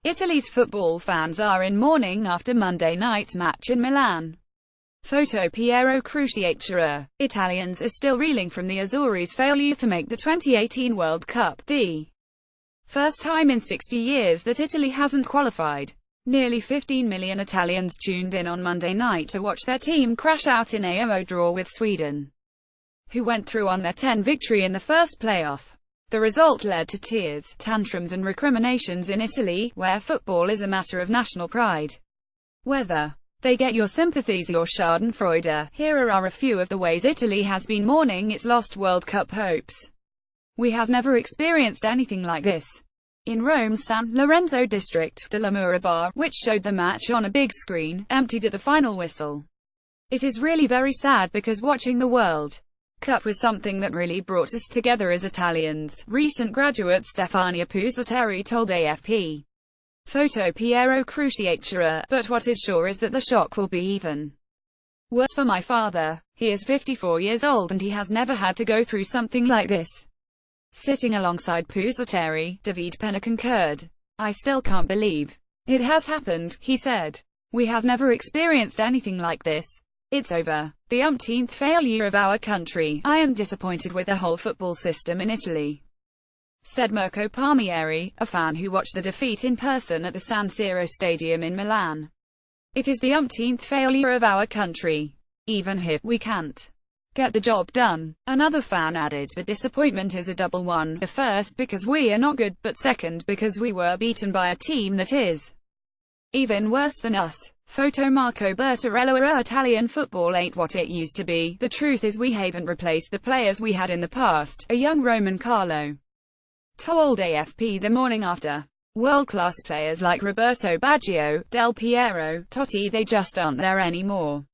Italy's football fans are in mourning after Monday night's match in Milan. Photo Piero CruciattiAFP. Italians are still reeling from the Azzurri's failure to make the 2018 World Cup, the first time in 60 years that Italy hasn't qualified. Nearly 15 million Italians tuned in on Monday night to watch their team crash out in a 0-0 draw with Sweden, who went through on their 10 victory in the first playoff. The result led to tears, tantrums and recriminations in Italy, where football is a matter of national pride. Whether they get your sympathies or Schadenfreude, here are a few of the ways Italy has been mourning its lost World Cup hopes. We have never experienced anything like this. In Rome's San Lorenzo district, the Mura bar, which showed the match on a big screen, emptied at the final whistle. It is really very sad because watching the World Cup was something that really brought us together as Italians, recent graduate Stefania Pusateri told AFP. Photo Piero CruciattiAFP. But what is sure is that the shock will be even worse for my father. He is 54 years old and he has never had to go through something like this. Sitting alongside Pusateri, David Penna concurred. I still can't believe it has happened, he said. We have never experienced anything like this. It's over. The umpteenth failure of our country. I am disappointed with the whole football system in Italy, said Mirko Palmieri, a fan who watched the defeat in person at the San Siro Stadium in Milan. It is the umpteenth failure of our country. Even if we can't get the job done. Another fan added, the disappointment is a double one, the first because we are not good, but second because we were beaten by a team that is even worse than us. Photo Marco Bertorello. Italian football ain't what it used to be. The truth is we haven't replaced the players we had in the past, a young Roman Carlo told AFP the morning after. World-class players like Roberto Baggio, Del Piero, Totti, they just aren't there anymore.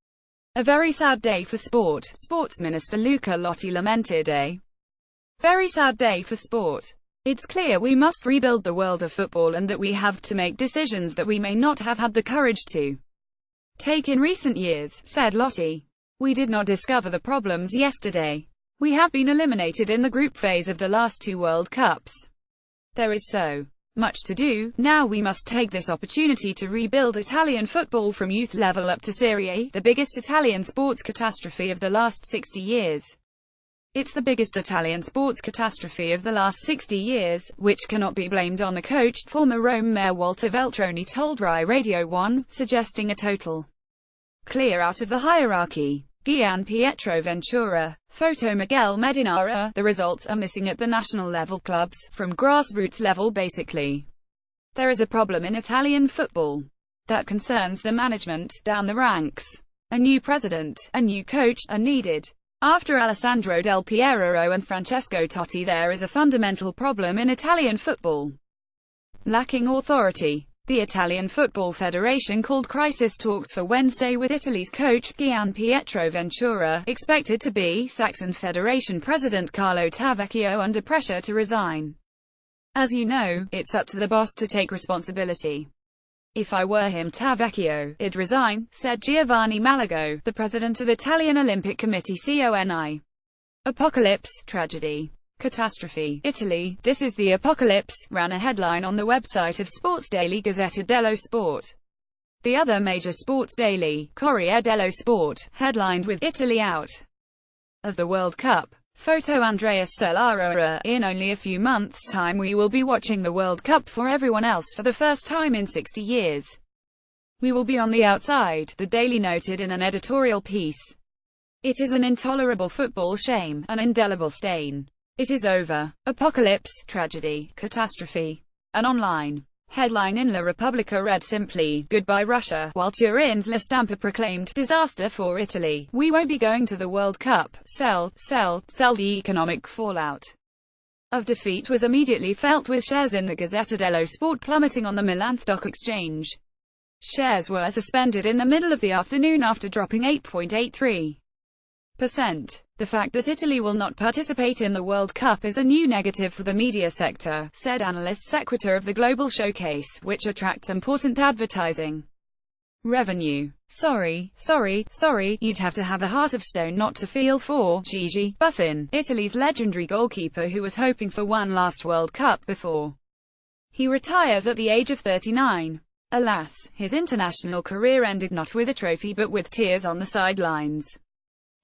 A very sad day for sport, Sports Minister Luca Lotti lamented. A very sad day for sport. It's clear we must rebuild the world of football and that we have to make decisions that we may not have had the courage to take in recent years, said Lotti. We did not discover the problems yesterday. We have been eliminated in the group phase of the last two World Cups. There is so much to do. Now we must take this opportunity to rebuild Italian football from youth level up to Serie A, the biggest Italian sports catastrophe of the last 60 years. It's the biggest Italian sports catastrophe of the last 60 years, which cannot be blamed on the coach, former Rome Mayor Walter Veltroni told Rai Radio 1, suggesting a total clear out of the hierarchy. Gian Pietro Ventura. Photo Miguel Medinara. The results are missing at the national level clubs, from grassroots level basically. There is a problem in Italian football that concerns the management, down the ranks. A new president, a new coach, are needed. After Alessandro Del Piero and Francesco Totti, there is a fundamental problem in Italian football. Lacking authority. The Italian Football Federation called crisis talks for Wednesday with Italy's coach, Gian Pietro Ventura, expected to be sacked, and Federation President Carlo Tavecchio under pressure to resign. As you know, it's up to the boss to take responsibility. If I were him, Tavecchio, I'd resign, said Giovanni Malago, the president of Italian Olympic Committee. CONI. Apocalypse, tragedy, catastrophe, Italy, this is the apocalypse, ran a headline on the website of sports daily Gazzetta dello Sport. The other major sports daily, Corriere dello Sport, headlined with Italy out of the World Cup. Photo Andrea Cellara. In only a few months' time we will be watching the World Cup for everyone else for the first time in 60 years. We will be on the outside, the Daily noted in an editorial piece. It is an intolerable football shame, an indelible stain. It is over. Apocalypse, tragedy, catastrophe. An online headline in La Repubblica read simply, Goodbye Russia, while Turin's La Stampa proclaimed, Disaster for Italy, we won't be going to the World Cup, sell. The economic fallout of defeat was immediately felt, with shares in the Gazzetta dello Sport plummeting on the Milan Stock Exchange. Shares were suspended in the middle of the afternoon after dropping 8.83%. The fact that Italy will not participate in the World Cup is a new negative for the media sector, said analyst secretary of the Global Showcase, which attracts important advertising revenue. Sorry, you'd have to have a heart of stone not to feel for Gigi Buffon, Italy's legendary goalkeeper who was hoping for one last World Cup before He retires at the age of 39. Alas, his international career ended not with a trophy but with tears on the sidelines.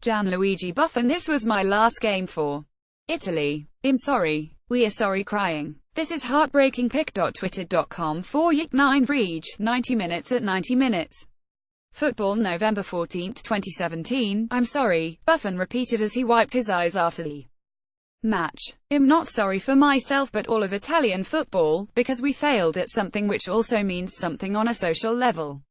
Gianluigi Buffon: this was my last game for Italy. I'm sorry. We are sorry crying. This is heartbreaking. pic.twitter.com/Yik9Vrij, 90 minutes at 90 minutes. Football, November 14, 2017. I'm sorry, Buffon repeated as he wiped his eyes after the match. I'm not sorry for myself but all of Italian football, because we failed at something which also means something on a social level.